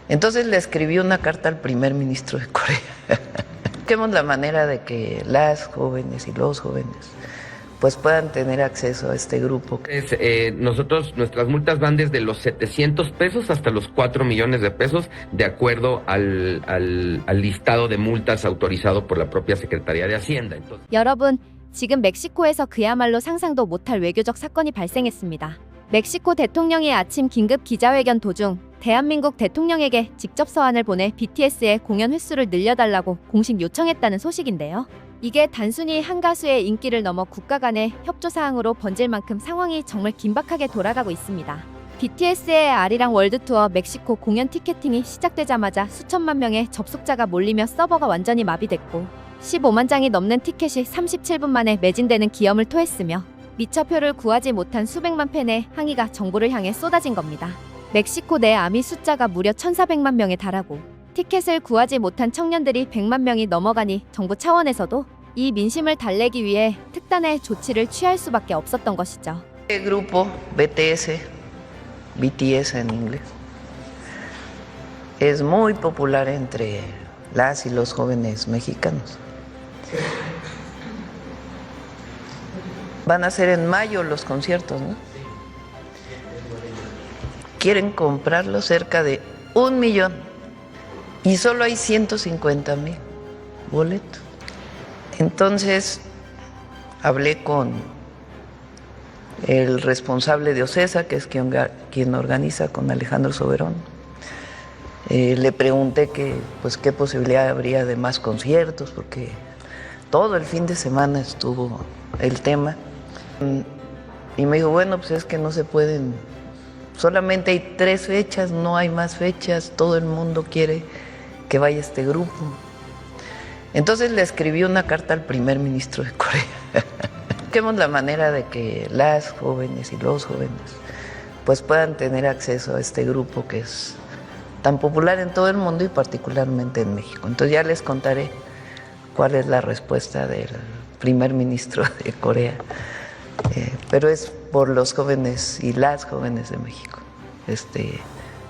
Entonces le escribí una carta al primer ministro de Corea. Busquemos la manera de que las jóvenes y los jóvenes pues puedan tener acceso a este grupo. Nuestras multas van desde los 700 pesos hasta los 4 millones de pesos, de acuerdo al listado de multas autorizado por la propia Secretaría de Hacienda. Entonces... 여러분, 지금 멕시코에서 그야말로 상상도 못할 외교적 사건이 발생했습니다. 멕시코 대통령이 아침 긴급 기자회견 도중 대한민국 대통령에게 직접 서한을 보내 BTS의 공연 횟수를 늘려달라고 공식 요청했다는 소식인데요. 이게 단순히 한 가수의 인기를 넘어 국가 간의 협조사항으로 번질 만큼 상황이 정말 긴박하게 돌아가고 있습니다. BTS의 아리랑 월드투어 멕시코 공연 티켓팅이 시작되자마자 수천만 명의 접속자가 몰리며 서버가 완전히 마비됐고 15만 장이 넘는 티켓이 37분 만에 매진되는 기염을 토했으며 미처 표를 구하지 못한 수백만 팬의 항의가 정부를 향해 쏟아진 겁니다. 멕시코 내 아미 숫자가 무려 1,400만 명에 달하고 티켓을 구하지 못한 청년들이 100만 명이 넘어가니 정부 차원에서도 이 민심을 달래기 위해 특단의 조치를 취할 수밖에 없었던 것이죠. El grupo BTS en inglés, es muy popular entre las y los jóvenes mexicanos. Van a ser en mayo los conciertos, ¿no? Quieren comprarlo cerca de 1 millón y solo hay 150,000 boletos. Entonces hablé con el responsable de OCESA, que es quien organiza, con Alejandro Soberón. Le pregunté qué posibilidad habría de más conciertos, porque todo el fin de semana estuvo el tema. Y me dijo, bueno, pues es que no se pueden, solamente hay 3 fechas, no hay más fechas, todo el mundo quiere que vaya este grupo. Entonces le escribí una carta al primer ministro de Corea. Busquemos la manera de que las jóvenes y los jóvenes pues puedan tener acceso a este grupo que es tan popular en todo el mundo y particularmente en México. Entonces ya les contaré cuál es la respuesta del primer ministro de Corea. Pero es por los jóvenes y las jóvenes de México.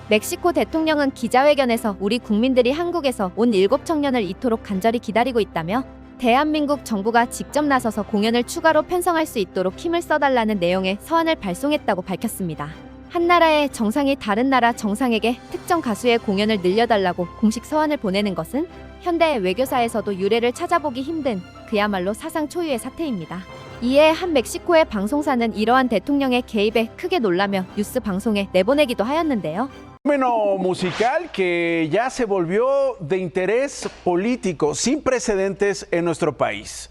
멕시코 대통령은 기자회견에서 우리 국민들이 한국에서 온 7청년을 이토록 간절히 기다리고 있다며 대한민국 정부가 직접 나서서 공연을 추가로 편성할 수 있도록 힘을 써달라는 내용의 서한을 발송했다고 밝혔습니다. 한 나라의 정상이 다른 나라 정상에게 특정 가수의 공연을 늘려달라고 공식 서한을 보내는 것은 현대 외교사에서도 유례를 찾아보기 힘든 그야말로 사상 초유의 사태입니다. 이에 한 멕시코의 방송사는 이러한 대통령의 개입에 크게 놀라며 뉴스 방송에 내보내기도 하였는데요. Fenómeno musical que ya se volvió de interés político sin precedentes en nuestro país.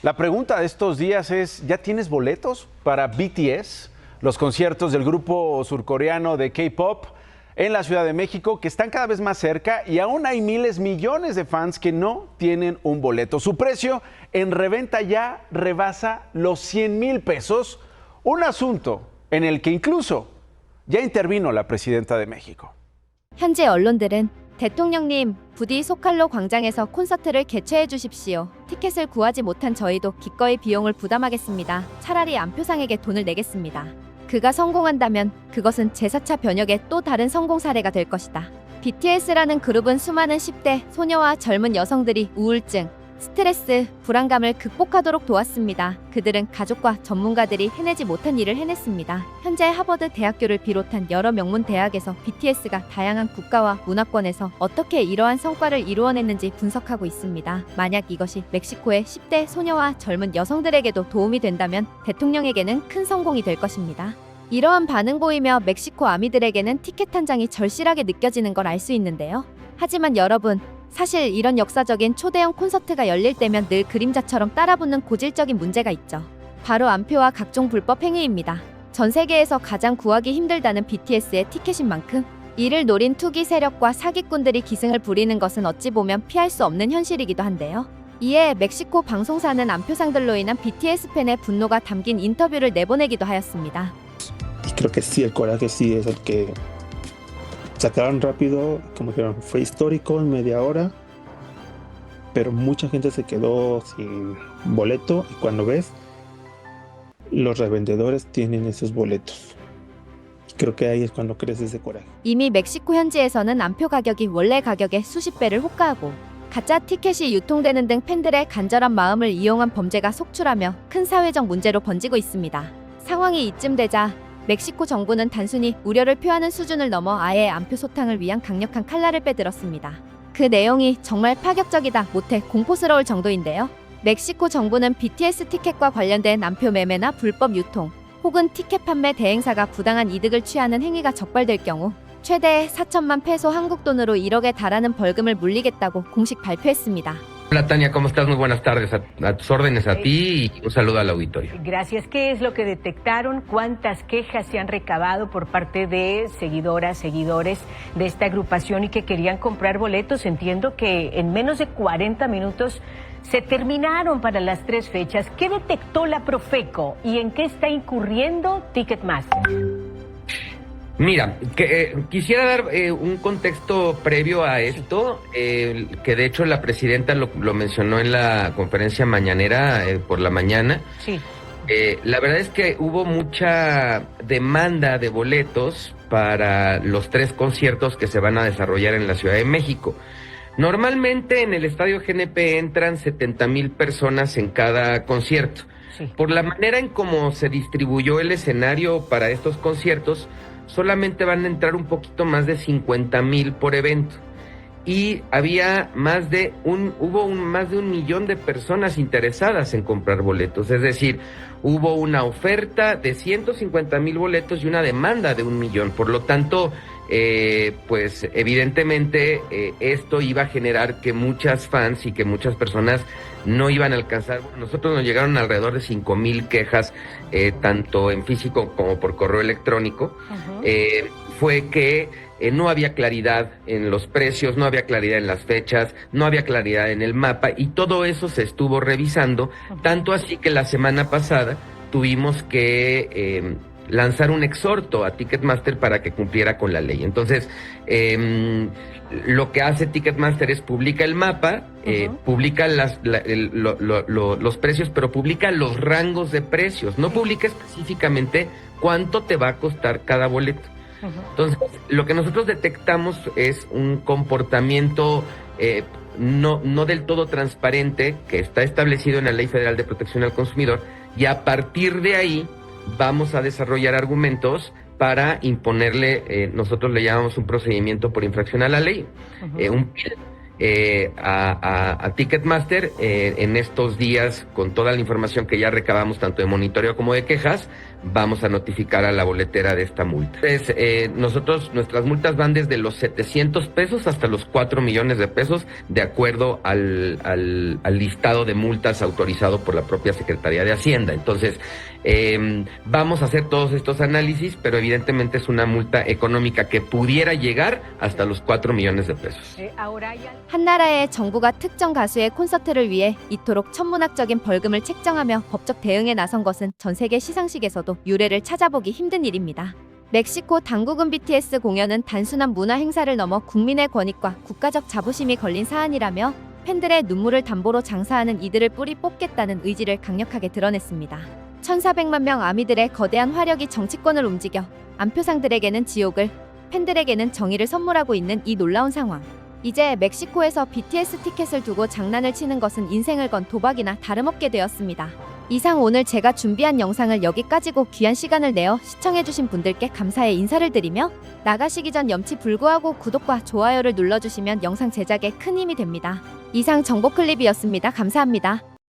La pregunta de estos días es, ¿ya tienes boletos para BTS? Los conciertos del grupo surcoreano de K-pop en la Ciudad de México, que están cada vez más cerca, y aún hay millones de fans que no tienen un boleto. Su precio en reventa ya rebasa los 100,000 pesos, un asunto en el que incluso ya intervino la presidenta de México. 현재 언론들은 대통령님, 부디 소칼로 광장에서 콘서트를 개최해 주십시오. 티켓을 구하지 못한 저희도 기꺼이 비용을 부담하겠습니다. 차라리 안표상에게 돈을 내겠습니다. 그가 성공한다면 그것은 제4차 변혁의 또 다른 성공 사례가 될 것이다. BTS라는 그룹은 수많은 10대 소녀와 젊은 여성들이 우울증, 스트레스, 불안감을 극복하도록 도왔습니다. 그들은 가족과 전문가들이 해내지 못한 일을 해냈습니다. 현재 하버드 대학교를 비롯한 여러 명문 대학에서 BTS가 다양한 국가와 문화권에서 어떻게 이러한 성과를 이루어냈는지 분석하고 있습니다. 만약 이것이 멕시코의 10대 소녀와 젊은 여성들에게도 도움이 된다면 대통령에게는 큰 성공이 될 것입니다. 이러한 반응 보이며 멕시코 아미들에게는 티켓 한 장이 절실하게 느껴지는 걸 알 수 있는데요. 하지만 여러분, 사실 이런 역사적인 초대형 콘서트가 열릴 때면 늘 그림자처럼 따라붙는 고질적인 문제가 있죠. 바로 안표와 각종 불법 행위입니다. 전 세계에서 가장 구하기 힘들다는 BTS의 티켓인 만큼 이를 노린 투기 세력과 사기꾼들이 기승을 부리는 것은 어찌 보면 피할 수 없는 현실이기도 한데요. 이에 멕시코 방송사는 안표상들로 인한 BTS 팬의 분노가 담긴 인터뷰를 내보내기도 하였습니다. Y creo que sí, el coraje sí es el que sacaron rápido, como dijeron, fue histórico en media hora, pero mucha gente se quedó sin boleto y cuando ves, los revendedores tienen esos boletos. Creo que ahí es cuando crece ese coraje. 이미 멕시코 현지에서는 암표 가격이 원래 가격의 수십 배를 호가하고 가짜 티켓이 유통되는 등 팬들의 간절한 마음을 이용한 범죄가 속출하며 큰 사회적 문제로 번지고 있습니다. 상황이 이쯤 되자 멕시코 정부는 단순히 우려를 표하는 수준을 넘어 아예 암표 소탕을 위한 강력한 칼날을 빼들었습니다. 그 내용이 정말 파격적이다 못해 공포스러울 정도인데요. 멕시코 정부는 BTS 티켓과 관련된 암표 매매나 불법 유통 혹은 티켓 판매 대행사가 부당한 이득을 취하는 행위가 적발될 경우 최대 4천만 페소 한국 돈으로 1억에 달하는 벌금을 물리겠다고 공식 발표했습니다. Hola Tania, ¿cómo estás? Muy buenas tardes. A tus órdenes a ti y un saludo al auditorio. Gracias. ¿Qué es lo que detectaron? ¿Cuántas quejas se han recabado por parte de seguidoras, seguidores de esta agrupación y que querían comprar boletos? Entiendo que en menos de 40 minutos se terminaron para las 3 fechas. ¿Qué detectó la Profeco y en qué está incurriendo Ticketmaster? Mira, quisiera dar un contexto previo a esto, que de hecho la presidenta lo mencionó en la conferencia mañanera por la mañana. Sí. La verdad es que hubo mucha demanda de boletos para los 3 conciertos que se van a desarrollar en la Ciudad de México. Normalmente en el Estadio GNP entran 70,000 personas en cada concierto. Sí. Por la manera en cómo se distribuyó el escenario para estos conciertos, solamente van a entrar un poquito más de 50,000 por evento. Y había hubo más de 1 millón de personas interesadas en comprar boletos. Es decir, hubo una oferta de 150,000 boletos y una demanda de 1 millón. Por lo tanto, pues evidentemente esto iba a generar que muchas fans y que muchas personas no iban a alcanzar. Nosotros nos llegaron alrededor de 5,000 quejas, tanto en físico como por correo electrónico. Fue que no había claridad en los precios, no había claridad en las fechas, no había claridad en el mapa, y todo eso se estuvo revisando, tanto así que la semana pasada tuvimos que lanzar un exhorto a Ticketmaster para que cumpliera con la ley. Entonces, lo que hace Ticketmaster es publica el mapa, publica los precios, pero publica los rangos de precios, no publica específicamente cuánto te va a costar cada boleto. Entonces, lo que nosotros detectamos es un comportamiento no del todo transparente que está establecido en la Ley Federal de Protección al Consumidor, y a partir de ahí vamos a desarrollar argumentos para imponerle, nosotros le llamamos un procedimiento por infracción a la ley, un PIL, a Ticketmaster. En estos días, con toda la información que ya recabamos tanto de monitoreo como de quejas, vamos a notificar a la boletera de esta multa. Entonces, nuestras multas van desde los 700 pesos hasta los 4 millones de pesos, de acuerdo al listado de multas autorizado por la propia Secretaría de Hacienda. Entonces, vamos a hacer todos estos análisis, pero evidentemente es una multa económica que pudiera llegar hasta los 4 millones de pesos. 한 나라의 정부가 특정 가수의 콘서트를 위해 이토록 천문학적인 벌금을 책정하며 법적 대응에 나선 것은 전 세계 시상식에서도 유례를 찾아보기 힘든 일입니다. 멕시코 당국은 BTS 공연은 단순한 문화 행사를 넘어 국민의 권익과 국가적 자부심이 걸린 사안이라며 팬들의 눈물을 담보로 장사하는 이들을 뿌리 뽑겠다는 의지를 강력하게 드러냈습니다. 1,400만 명 아미들의 거대한 화력이 정치권을 움직여 암표상들에게는 지옥을, 팬들에게는 정의를 선물하고 있는 이 놀라운 상황. 이제 멕시코에서 BTS 티켓을 두고 장난을 치는 것은 인생을 건 도박이나 다름없게 되었습니다. 이상 오늘 제가 준비한 영상을 여기까지고 귀한 시간을 내어 시청해주신 분들께 감사의 인사를 드리며 나가시기 전 염치 불구하고 구독과 좋아요를 눌러주시면 영상 제작에 큰 힘이 됩니다. 이상 정보 클립이었습니다. 감사합니다.